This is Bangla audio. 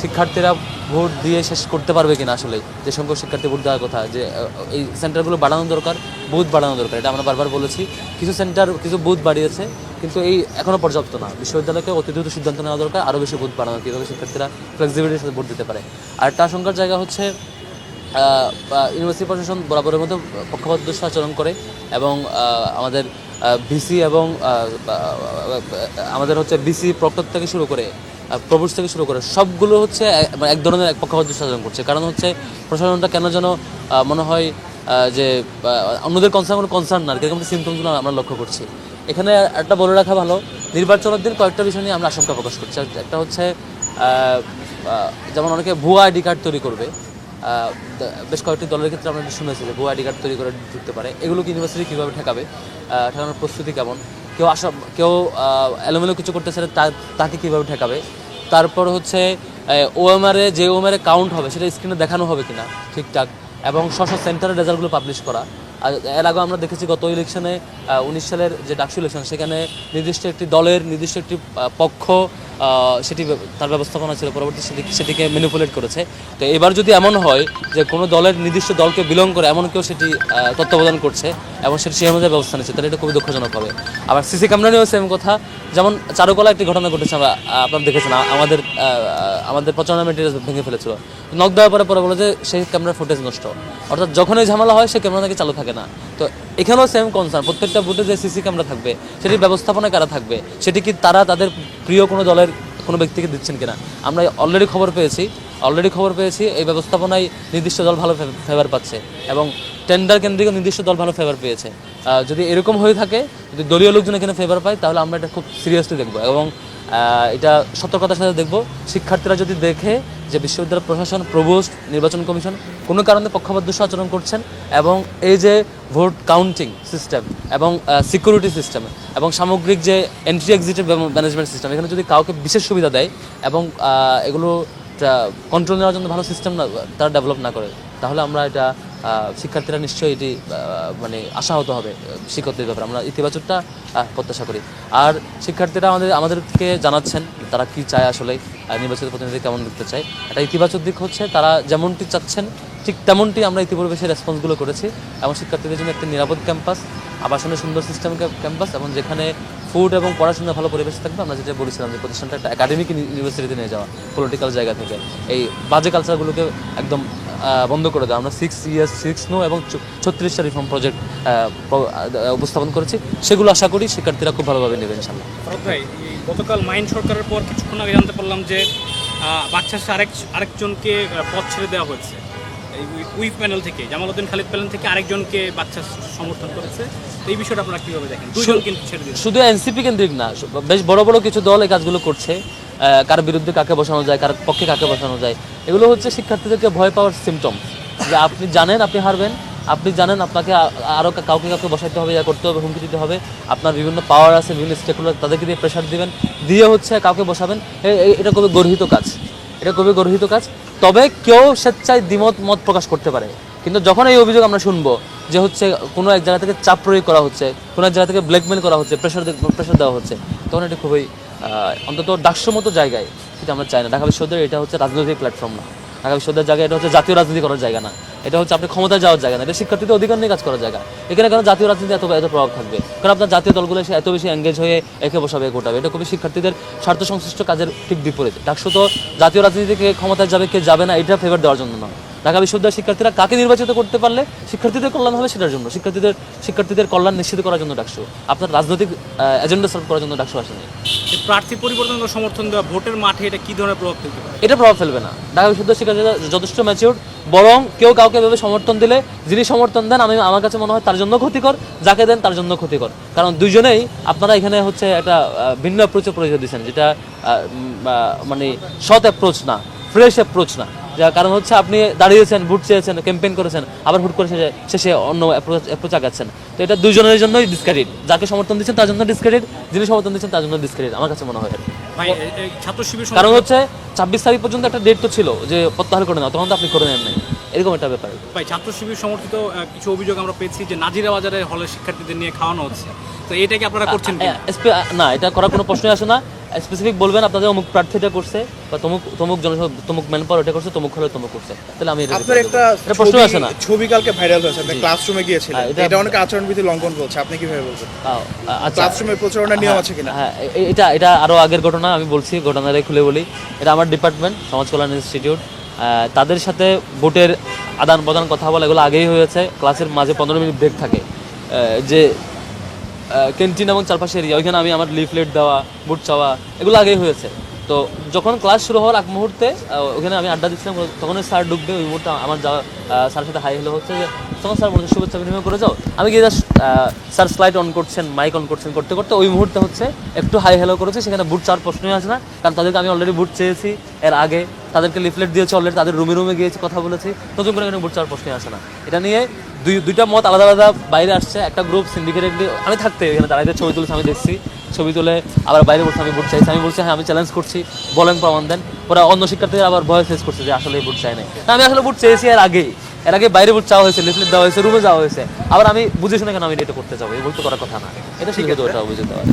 শিক্ষার্থীরা ভোট দিয়ে শেষ করতে পারবে কিনা, আসলে যে সংখ্যক শিক্ষার্থী ভোট দেওয়ার কথা, যে এই সেন্টারগুলো বাড়ানো দরকার, বুথ বাড়ানো দরকার। এটা আমরা বারবার বলেছি। কিছু সেন্টার, কিছু বুথ বাড়িয়েছে, কিন্তু এই এখনও পর্যাপ্ত না। বিশ্ববিদ্যালয়কে অতি দ্রুত সিদ্ধান্ত নেওয়া দরকার আরও বেশি বুথ বাড়ানো, কীভাবে শিক্ষার্থীরা ফ্লেক্সিবিলিটির সাথে ভোট দিতে পারে। আর একটা আশঙ্কার জায়গা হচ্ছে ইউনিভার্সিটি প্রশাসন বরাবরের মতো পক্ষপাতদুষ্ট আচরণ করে, এবং আমাদের ভিসি এবং আমাদের হচ্ছে ভিসি প্রক্টর থেকে শুরু করে প্রভুষ থেকে শুরু করে সবগুলো হচ্ছে এক ধরনের পক্ষপাতদুষ্ট আচরণ করছে। কারণ হচ্ছে প্রশাসনটা কেন যেন মনে হয় যে অন্যদের কনসার্ন না, এরকম সিমটমসগুলো আমরা লক্ষ্য করছি। এখানে একটা বলে রাখা ভালো, নির্বাচনের দিন কয়েকটা বিষয় নিয়ে আমরা আশঙ্কা প্রকাশ করছি। একটা হচ্ছে যেমন অনেকে ভুয়া আইডি কার্ড তৈরি করবে, বেশ কয়েকটি দলের ক্ষেত্রে আমরা শুনেছি যে ভুয়া আইডি কার্ড তৈরি করে ঢুকতে পারে। এগুলো কি ইউনিভার্সিটি কীভাবে ঠেকাবে, ঠেকানোর প্রস্তুতি কেমন, কেউ এলোমেলো কিছু করতে চাইলে তাকে কীভাবে ঠেকাবে। তারপর হচ্ছে ওএমআরে যে ওএমআরে কাউন্ট হবে সেটা স্ক্রিনে দেখানো হবে কিনা ঠিকঠাক, এবং স্ব সেন্টারের রেজাল্টগুলো পাবলিশ করা। আর এর আগে আমরা দেখেছি গত ইলেকশনে 19 সালের যে ডাকসু ইলেকশন, সেখানে নির্দিষ্ট একটি দলের নির্দিষ্ট একটি পক্ষ সেটি তার ব্যবস্থাপনা ছিল, পরবর্তী সেটিকে ম্যানিপুলেট করেছে। তো এবার যদি এমন হয় যে কোনো দলের নির্দিষ্ট দলকে বিলং করে এমন কেউ সেটি তত্ত্বাবধান করছে এবং সেটি সেই অনুযায়ী ব্যবস্থা নিচ্ছে, তাহলে এটা খুবই দুঃখজনক হবে। আবার সিসি ক্যামেরা নিয়েও সেম কথা। যেমন চারুকলা একটি ঘটনা ঘটেছে, আপনারা দেখেছেন, আমাদের প্রচারণা মেটেরিয়াল ভেঙে ফেলেছিল, নক দেওয়ার পরে বলে যে সেই ক্যামেরার ফুটেজ নষ্ট। অর্থাৎ যখনই ঝামেলা হয় সেই ক্যামেরা নাকি চালু থাকে না। তো এখানেও সেম কনসার্ন, প্রত্যেকটা বুথে যে সিসি ক্যামেরা থাকবে সেটির ব্যবস্থাপনা কারা থাকবে, সেটি কি তারা তাদের প্রিয় কোনো দলের কোনো ব্যক্তিকে দিচ্ছেন কিনা। আমরা অলরেডি খবর পেয়েছি এই ব্যবস্থাপনায় নির্দিষ্ট দল ভালো ফেভার পাচ্ছে, এবং টেন্ডার কেন্দ্রিক নির্দিষ্ট দল ভালো ফেভার পেয়েছে। যদি এরকম হয়ে থাকে, যদি দলীয় লোকজন এখানে ফেভার পায়, তাহলে আমরা এটা খুব সিরিয়াসলি দেখব, এবং এটা সতর্কতার সাথে দেখব। শিক্ষার্থীরা যদি দেখে যে বিশ্ববিদ্যালয় প্রশাসন, প্রভোস্ট, নির্বাচন কমিশন কোনো কারণে পক্ষপাতদুষ্ট আচরণ করছেন, এবং এই যে ভোট কাউন্টিং সিস্টেম এবং সিকিউরিটি সিস্টেম এবং সামগ্রিক যে এন্ট্রি এক্সিটের ম্যানেজমেন্ট সিস্টেম, এখানে যদি কাউকে বিশেষ সুবিধা দেয় এবং এগুলো কন্ট্রোল নেওয়ার জন্য ভালো সিস্টেম তারা ডেভেলপ না করে, তাহলে আমরা এটা শিক্ষার্থীরা নিশ্চয়ই এটি মানে আশাহত হবে শিক্ষকদের ব্যাপারে। আমরা ইতিবাচকটা প্রত্যাশা করি। আর শিক্ষার্থীরা আমাদেরকে জানাচ্ছেন তারা কি চায়, আসলে নির্বাচিত প্রতিনিধি কেমন দেখতে চায়। একটা ইতিবাচক দিক হচ্ছে তারা যেমনটি চাচ্ছেন ঠিক তেমনটি আমরা ইতিপূর্বে সেই রেসপন্সগুলো করেছি, এবং শিক্ষার্থীদের জন্য একটি নিরাপদ ক্যাম্পাস, আবাসনের সুন্দর সিস্টেম ক্যাম্পাস, এবং যেখানে ফুড এবং পড়াশোনার ভালো পরিবেশ থাকবে। আমরা যেটা বলেছিলাম যে প্রতিষ্ঠানটা একটা একাডেমিক ইউনিভার্সিটিতে নিয়ে যাওয়া, পলিটিক্যাল জায়গা থেকে এই বাজে কালচারগুলোকে একদম বন্ধ করে দেওয়া। আমরা 6 years 6 নো এবং 36টা রিফর্ম প্রজেক্ট উপস্থাপন করেছি, সেগুলো আশা করি শিক্ষার্থীরা খুব ভালোভাবে নেবে ইনশাআল্লাহ। ভাই, গতকাল মাইন সরকারের পর কিছুক্ষণ আগে জানতে পারলাম যে বাকশাসে আরেকজনকে পদ ছেড়ে দেওয়া হয়েছে। উইফ প্যানেল থেকে, জামালউদ্দিন খালিদ প্যানেল থেকে আরেকজনকে বাকশাস সমর্থন করেছে। এই বিষয়টা আপনারা কীভাবে দেখেন? দুজন কিন্তু ছেড়ে দিয়েছে। শুধু এনসিপি কেন্দ্রিক না, বেশ বড় বড় কিছু দল এই কাজগুলো করছে। কার বিরুদ্ধে কাকে বসানো যায়, কার পক্ষে কাকে বসানো যায়, এগুলো হচ্ছে শিক্ষার্থীদেরকে ভয় পাওয়ার সিমটম। যে আপনি জানেন আপনি হারবেন, আপনি জানেন আপনাকে আরও কাউকে বসাইতে হবে, করতে হবে, হুমকি দিতে হবে, আপনার বিভিন্ন পাওয়ার আছে, বিভিন্ন স্টেকহোল্ডার, তাদেরকে দিয়ে প্রেশার দিবেন, দিয়ে হচ্ছে কাউকে বসাবেন। এটা খুবই গর্হিত কাজ। তবে কেউ স্বেচ্ছায় মত প্রকাশ করতে পারে, কিন্তু যখন এই অভিযোগ আমরা শুনবো যে হচ্ছে কোনো এক জায়গা থেকে চাপ প্রয়োগ করা হচ্ছে, কোনো এক জায়গা থেকে ব্ল্যাকমেল করা হচ্ছে, প্রেশার দেওয়া হচ্ছে, তখন এটা খুবই অন্তত ডাকসুর মতো জায়গায় এটা আমরা চাই না। ঢাকা বিশ্ববিদ্যালয় এটা হচ্ছে রাজনৈতিক প্ল্যাটফর্ম না, ঢাকা বিশ্ববিদ্যালয়ের জায়গা এটা হচ্ছে জাতীয় রাজনীতি করার জায়গা না, এটা হচ্ছে আপনি ক্ষমতায় যাওয়ার জায়গা না, এটা শিক্ষার্থীদের অধিকার নিয়ে কাজ করার জায়গা। এখানে কেন জাতীয় রাজনীতি এত প্রভাব থাকবে? কারণ আপনার জাতীয় দলগুলো এসে এত বেশি এঙ্গেজ হয়ে একে বসাবে, গোটাবে, এটা খুবই শিক্ষার্থীদের স্বার্থ সংশ্লিষ্ট কাজের ঠিক বিপরীত। ডাকসু তো জাতীয় রাজনীতি থেকে ক্ষমতায় যাবে কে যাবে না এটা ফেভার দেওয়ার জন্য না। ঢাকা বিশ্ববিদ্যালয়ের শিক্ষার্থীরা কাকে নির্বাচিত করতে পারলে শিক্ষার্থীদের কল্যাণ হবে সেটার জন্য, শিক্ষার্থীদের কল্যাণ নিশ্চিত করার জন্য ডাকসু, আপনার রাজনৈতিক এজেন্ডা সার্ভ করার জন্য ডাকসু আসেনি। প্রার্থী পরিবর্তন বা সমর্থন দেওয়া ভোটের মাঠে এটা কী ধরনের প্রভাব ফেলতে পারে? এটা প্রভাব ফেলবে না। ঢাকা বিশ্ববিদ্যালয়ের শিক্ষার্থীরা যথেষ্ট ম্যাচিউর, বরং কেউ কাউকে ভেবে সমর্থন দিলে যিনি সমর্থন দেন আমার কাছে মনে হয় তার জন্য ক্ষতিকর, যাকে দেন তার জন্য ক্ষতিকর। কারণ দুইজনেই আপনারা এখানে হচ্ছে একটা ভিন্ন অ্যাপ্রোচের পরিচয় দিচ্ছেন, যেটা মানে সৎ অ্যাপ্রোচ না, ফ্রেশ অ্যাপ্রোচ না। যার কারণ হচ্ছে আপনি দাঁড়িয়েছেন, ভোট চেয়েছেন, ক্যাম্পেইন করেছেন, আবার ভোট করে শেষে অন্য অ্যাপ্রোচ আগাচ্ছেন। তো এটা দুইজনের জন্যই ডিসক্রেডিট, যাকে সমর্থন দিচ্ছেন তার জন্য ডিসক্রেডিট, যিনি সমর্থন দিচ্ছেন তার জন্য ডিসক্রেডিট আমার কাছে মনে হয়। কারণ হচ্ছে 26 তারিখ পর্যন্ত একটা ডেট তো ছিল যে প্রত্যাহার করে না, তখন তো আপনি করে নেন নাই, এরকম একটা ব্যাপার। ভাই, ছাত্র শিবির সমর্থিত কিছু অভিযোগ আমরা পেয়েছি যে নাজিরা বাজারে হলে শিক্ষার্থীদের নিয়ে খাওয়ানো হচ্ছে, তো এটাকে আপনারা করছেন না? এটা করার কোনো প্রশ্নই আসে না। স্পেসিফিক বলবেন আপনাদের অমুক প্রার্থীটা করছে বা তমুক তমুক ম্যান পাওয়ার এটা করছে, তমুক হলে তমুক করছে, তাহলে আমি আপনার একটা এটা প্রশ্ন আসে না। ছবি কালকে ভাইরাল হয়েছে, আপনি ক্লাসরুমে গিয়েছিলেন, হ্যাঁ, এটা অনেক আচরণবিধি লঙ্ঘন করছে, আপনি কিভাবে বলবেন? আচ্ছা, ক্লাসরুমে প্রচারণার নিয়ম আছে কিনা? হ্যাঁ, এটা আরও আগের ঘটনা, আমি বলছি ঘটনাটা খুলে বলি। এটা আমার ডিপার্টমেন্ট সমাজ কল্যাণ ইনস্টিটিউট, তাদের সাথে ভোটের আদান প্রদান কথা বলা এগুলো আগেই হয়েছে। ক্লাসের মাঝে 15 মিনিট ব্রেক থাকে, যে ক্যান্টিন এবং চারপাশে এরিয়া, ওইখানে আমি আমার লিফলেট দেওয়া, ভোট চাওয়া এগুলো আগেই হয়েছে। তো যখন ক্লাস শুরু হওয়ার আগ মুহূর্তে ওখানে আমি আড্ডা দিচ্ছিলাম, তখন স্যার ঢুকবে, ওই মুহূর্তে আমার যাওয়া স্যারের সাথে হাই হ্যালো হচ্ছে, যে তখন স্যার বলছে শুভেচ্ছা বিনিময় করে যাও। আমি গিয়ে জাস্ট স্যার স্লাইড অন করছেন, মাইক অন করছেন, করতে করতে ওই মুহূর্তে হচ্ছে একটু হাই হ্যালো করেছে, সেখানে বুট চাওয়ার প্রশ্নই আসে না, কারণ তাদেরকে আমি অলরেডি বুট চেয়েছি এর আগে, তাদেরকে লিফলেট দিয়েছি অলরেডি, তাদের রুমে গিয়েছি, কথা বলেছি, নতুন করে এখানে বুট চাওয়ার প্রশ্নই আসে না। এটা নিয়ে দুইটা মত আলাদা আলাদা বাইরে আসছে। একটা গ্রুপ সিন্ডিকেটেড, আমি থাকতে এখানে দাঁড়াইতে ছবি তুলেছি, আমি দেখছি ছবি তুলে আবার বাইরে বলছে আমি ভোট চাইছি। আমি বলছি হ্যাঁ আমি চ্যালেঞ্জ করছি, বলেন প্রমাণ দেন। ওরা অন্য শিক্ষার্থীরা আবার ভয় ফেস করছে যে আসলে ভোট চাই নাই। আমি আসলে ভোট চেয়েছি এর আগে বাইরে ভোট চাওয়া হয়েছে, লিফলেট দেওয়া হয়েছে, রুমে যাওয়া হয়েছে, আবার আমি বুঝে শুনে কেন আমি এটা করতে যাবো, এই ভুল তো করার কথা না। এটা শিখে তো এটা অভিযোগ দেওয়া।